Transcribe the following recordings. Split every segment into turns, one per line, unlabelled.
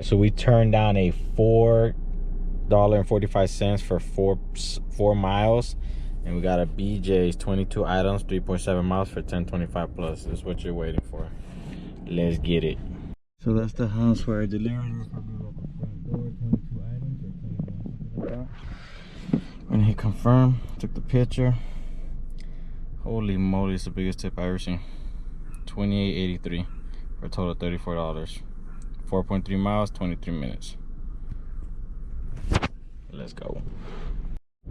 So we turned down a $4.45 for four miles, and we got a BJ's 22 items, 3.7 miles for $10.25 plus. This is what you're waiting for. Let's get it. So that's the house where I delivered it. Probably at the front door. 22 items or 21, something like that. When he confirmed, took the picture. Holy moly, it's the biggest tip I've ever seen. $28.83 for a total of $34. 4.3 miles, 23 minutes. Let's go.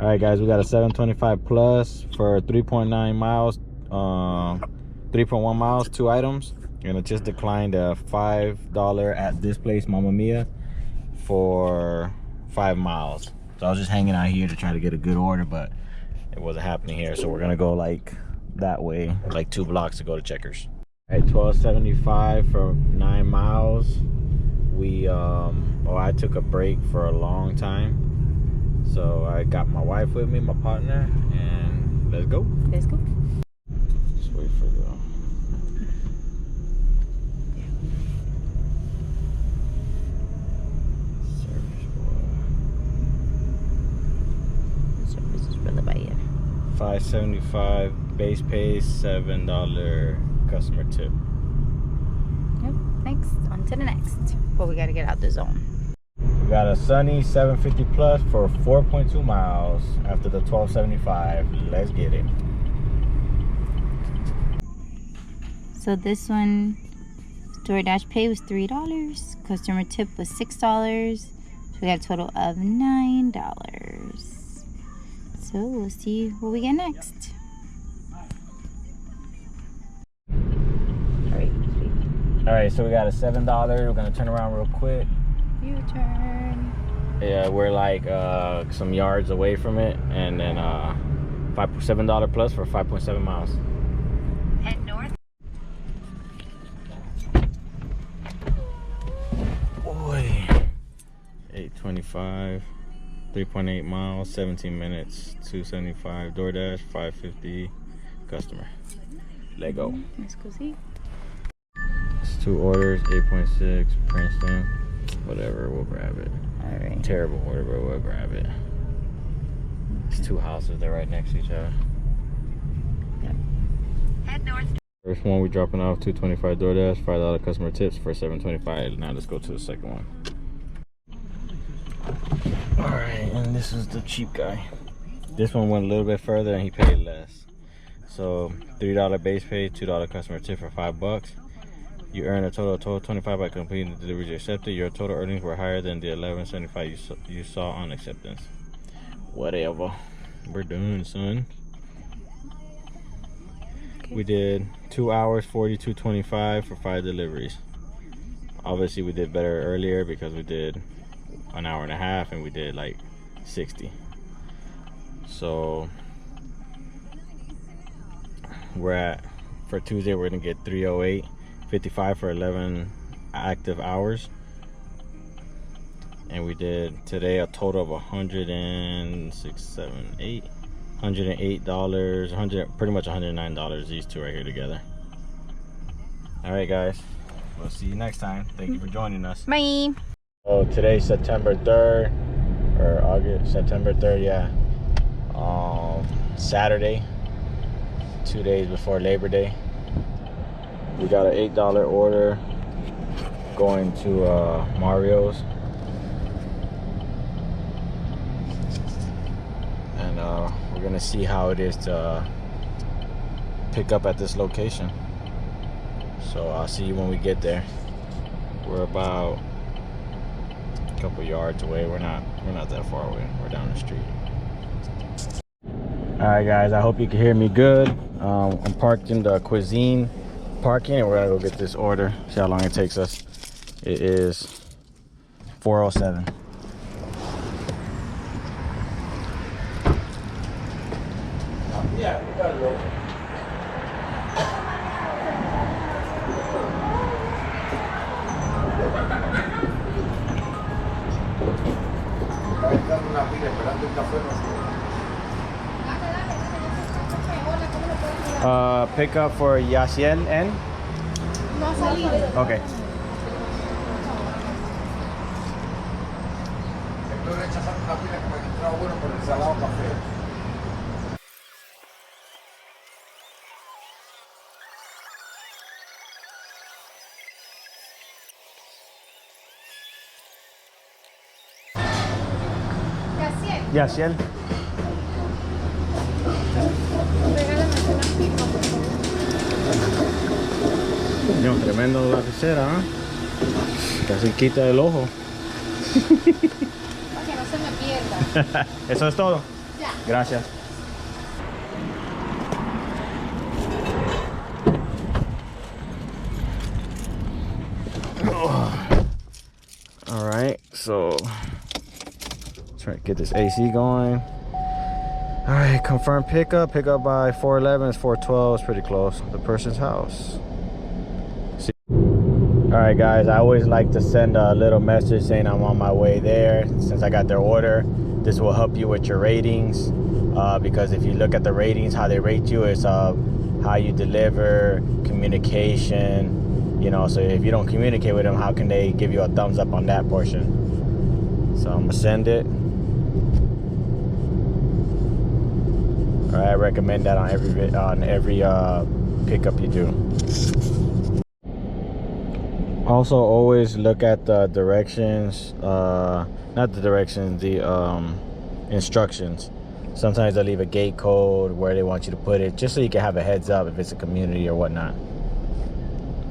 All right, guys, we got a 725 plus for 3.9 miles, 3.1 miles, 2 items. And it just declined a $5 at this place, Mamma Mia, for 5 miles. So I was just hanging out here to try to get a good order, but it wasn't happening here. So we're gonna go like that way, like 2 blocks to go to Checkers. All right, $12.75 for 9 miles. I took a break for a long time, so I got my wife with me, my partner, and let's go.
Let's go.
Just wait for the service boy.
Service is really bad.
$5.75 base pay, $7 customer tip.
Yep. Next, on to the next. But we gotta get out the zone.
We got a sunny 750 plus for 4.2 miles after the $12.75. Let's get it.
So this one, Doordash pay was $3. Customer tip was $6. So we got a total of $9. So we'll see what we get next.
All right, so we got a $7. We're gonna turn around real quick.
U-turn.
Yeah, we're like some yards away from it, and then $7 plus for 5.7 miles.
Head north.
Boy, 825, 3.8 miles, 17 minutes, 275 Doordash, 550 customer. Let go.
Let's go see.
It's 2 orders, 8.6 Princeton. Whatever, we'll grab it.
All right.
Terrible order, but we'll grab it. It's 2 houses, they're right next to each other.
Yep. Head north.
First one we dropping off, $2.25 Doordash, $5 customer tips for $7.25. Now let's go to the second one. All right, and this is the cheap guy. This one went a little bit further and he paid less. So $3 base pay, $2 customer tip for $5. You earn a total of $12.25 by completing the deliveries you accepted. Your total earnings were higher than the $11.75 you saw on acceptance. Whatever. We're done, son. Okay. We did 2 hours, 42.25 for 5 deliveries. Obviously, we did better earlier because we did an hour and a half and we did like 60. So we're at, for Tuesday, we're gonna get 308.55 for 11 active hours, and we did today a total of $108, pretty much $109. These two right here together. All right, guys, we'll see you next time. Thank you for joining us.
Bye.
So today's September 3rd, or August, September 3rd, yeah. Saturday, 2 days before Labor Day. We got an $8 order going to Mario's, and we're gonna see how it is to pick up at this location. So I'll see you when we get there. We're about a couple yards away. We're not that far away. We're down the street. All right, guys, I hope you can hear me good. I'm parked in the Cuisine parking, and we're gonna go get this order, see how long it takes us. It is 4:07. Yeah, we got it open. Pick up for Yaciel and? Okay.
rechazando una pila que me encontraba bueno por el salado café.
Ya, Ciel. Dios, tremendo lapicera, ¿eh? Casi quita el ojo.
Para que no se me pierda.
Eso es todo.
Ya.
Gracias. All right, so let's try to get this AC going. All right, confirm pickup. Pickup by 411. It's 412. It's pretty close. The person's house. See. All right, guys. I always like to send a little message saying I'm on my way there. Since I got their order, this will help you with your ratings. Because if you look at the ratings, how they rate you is how you deliver, communication. You know, so if you don't communicate with them, how can they give you a thumbs up on that portion? So I'm gonna send it. All right, I recommend that on every pickup you do. Also, always look at the directions, not the directions, the instructions. Sometimes they'll leave a gate code where they want you to put it, just so you can have a heads up if it's a community or whatnot.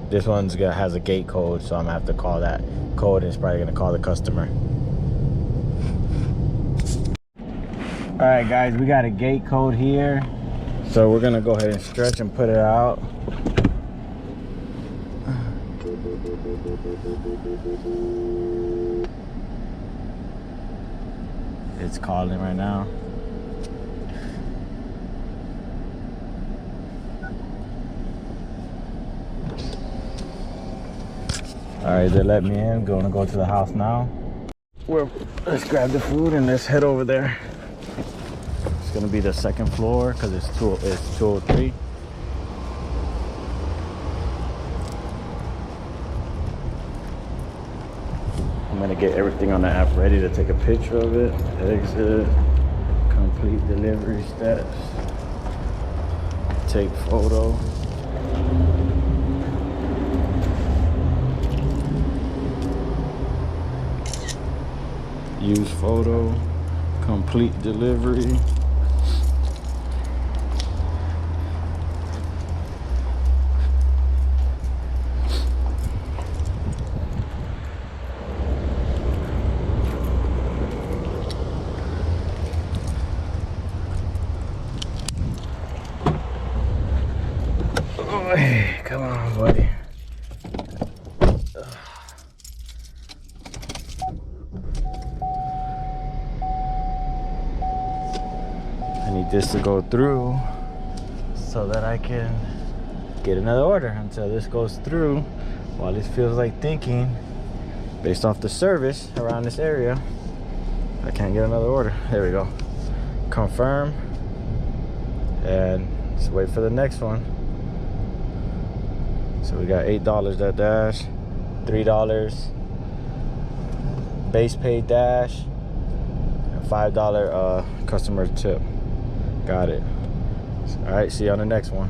This one's has a gate code, so I'm gonna have to call that code, and it's probably gonna call the customer. All right, guys, we got a gate code here, so we're gonna go ahead and stretch and put it out. It's calling right now. All right, they let me in. Gonna go to the house now. Let's grab the food and let's head over there. It's gonna be the second floor because it's 203. I'm gonna get everything on the app ready to take a picture of it. Exit, complete delivery steps, take photo. Use photo, complete delivery. Oh, hey, come on, buddy. This to go through so that I can get another order. Until this goes through, while this feels like thinking, based off the service around this area, I can't get another order. There we go. Confirm, and let's wait for the next one. So we got $8 that dash, $3 base pay dash, and $5 customer tip. Got it. All right, see you on the next one.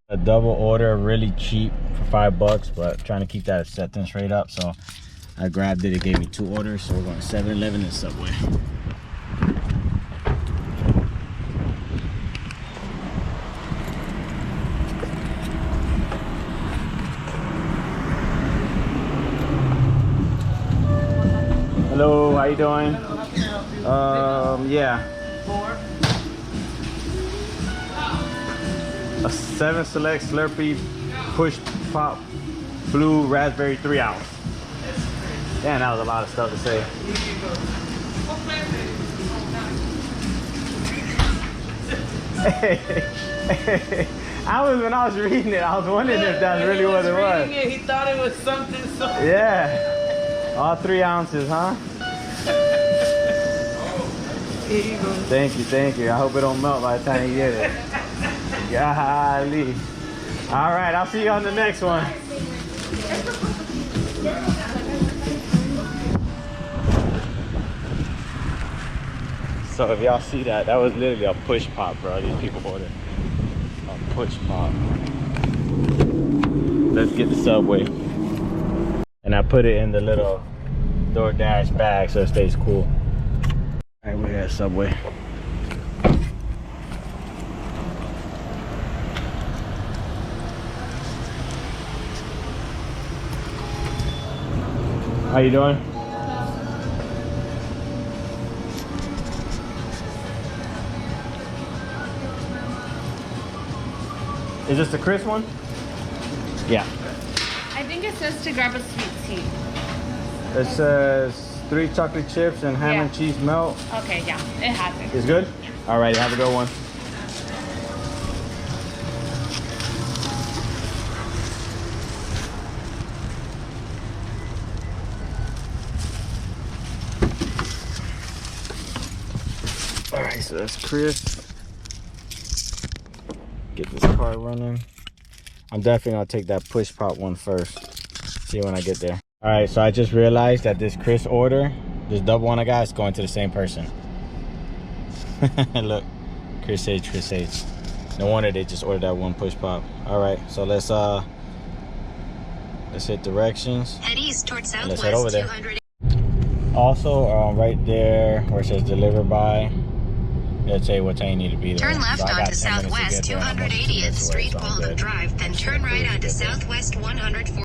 A double order, really cheap for $5, but trying to keep that acceptance rate up. So I grabbed it. It gave me 2 orders. So we're going to 7-Eleven and Subway. Hello, how you doing? Yeah. A 7 Select Slurpee Push Pop Blue Raspberry 3 ounce. Damn, that was a lot of stuff to say. When I was reading it, I was wondering if that's really what it was.
He thought it was something so.
Yeah. All 3 ounces, huh?
Here you go.
Thank you. I hope it don't melt by the time you get it. Golly. All right, I'll see you on the next one. So if y'all see that, that was literally a push pop, bro. These people ordered a push pop. Let's get the Subway. And I put it in the little Doordash bag so it stays cool. All right, we're at Subway. How you doing? Is this the crisp one? Yeah.
I think it says to grab a sweet tea.
It says 3 chocolate chips and ham and cheese melt.
Okay, yeah, it has it.
It's good? All right, have a good one. All right, so that's crisp. Get this car running. I'm definitely gonna take that push pop one first. See when I get there. All right, so I just realized that this crisp order, this double one I got, is going to the same person. Look, Chris H. No wonder they just ordered that one push pop. All right, so let's hit directions.
Head east towards
Let's
southwest
head over there.
200.
Also, right there where it says deliver by, it'll tell you what time you need to be there.
Turn left
So I got
onto
10 minutes to
Southwest
get there, and I'm only 2 minutes
280th
away,
Street,
so I'm
Walnut
good.
Drive, then turn right onto Southwest 140.